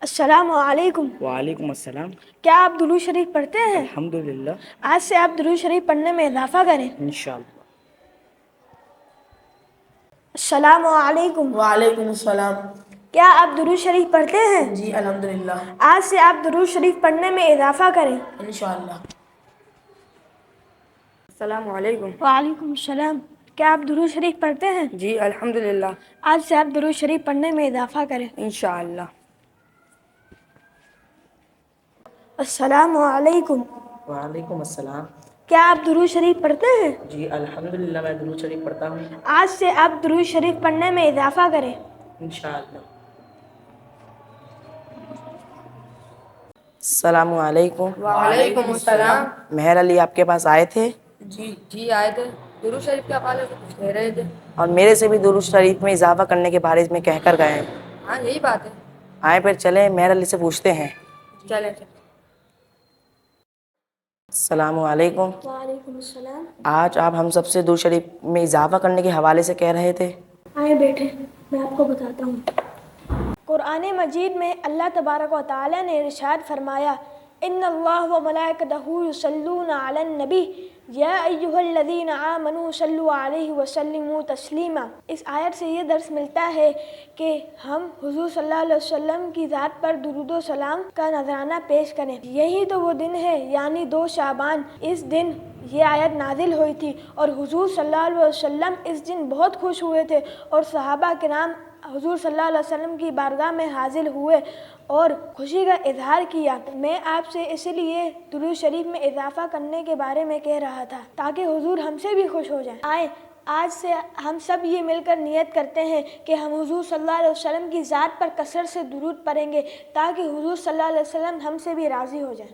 السلام علیکم۔ وعلیکم السلام۔ کیا آپ درود شریف پڑھتے ہیں؟ الحمدللہ۔ آج سے آپ درود شریف پڑھنے میں اضافہ کریں۔ انشاءاللہ۔ السلام علیکم۔ وعلیکم السلام۔ کیا آپ درود شریف پڑھتے ہیں؟ جی الحمدللہ۔ آج سے آپ درود شریف پڑھنے میں اضافہ کریں۔ انشاءاللہ۔ السلام علیکم۔ وعلیکم السلام۔ کیا آپ درود شریف پڑھتے ہیں؟ جی الحمدللہ۔ آج سے آپ درود شریف پڑھنے میں اضافہ کریں۔ انشاءاللہ۔ السلام علیکم۔ وعلیکم السلام۔ کیا آپ درود شریف پڑھتے ہیں؟ جی الحمدللہ، میں درود شریف پڑھتا ہوں۔ آج سے آپ درود شریف پڑھنے میں اضافہ کریں۔ انشاءاللہ۔ السلام علیکم۔ وعلیکم السلام۔ مہر علی آپ کے پاس آئے تھے جی آئے تھے، درود شریف کے حوالے سے کچھ کہہ رہے تھے۔ اور میرے سے بھی درود شریف میں اضافہ کرنے کے بارے میں کہہ کر گئے ہیں۔ ہاں یہی بات ہے۔ آئے پھر چلیں مہر علی سے پوچھتے ہیں۔ چلیں۔ السلام علیکم۔ وعلیکم السلام۔ آج آپ ہم سب سے درود شریف میں اضافہ کرنے کے حوالے سے کہہ رہے تھے۔ آئے بیٹھے، میں آپ کو بتاتا ہوں۔ قرآن مجید میں اللہ تبارک و تعالی نے ارشاد فرمایا، ان اللہ و ملائکتہ یصلون علی النبی یا ایھا الذین آمنوا صلوا علیہ وسلموا تسلیما۔ اس آیت سے یہ درس ملتا ہے کہ ہم حضور صلی اللہ علیہ وسلم کی ذات پر درود و سلام کا نذرانہ پیش کریں۔ یہی تو وہ دن ہے، یعنی 2 شعبان۔ اس دن یہ آیت نازل ہوئی تھی اور حضور صلی اللہ علیہ وسلم اس دن بہت خوش ہوئے تھے اور صحابہ کرام حضور صلی اللہ علیہ وسلم کی بارگاہ میں حاضر ہوئے اور خوشی کا اظہار کیا۔ میں آپ سے اسی لیے درود شریف میں اضافہ کرنے کے بارے میں کہہ رہا تھا تاکہ حضور ہم سے بھی خوش ہو جائیں۔ آئے آج سے ہم سب یہ مل کر نیت کرتے ہیں کہ ہم حضور صلی اللہ علیہ وسلم کی ذات پر کثرت سے درود پڑھیں گے تاکہ حضور صلی اللہ علیہ وسلم ہم سے بھی راضی ہو جائیں۔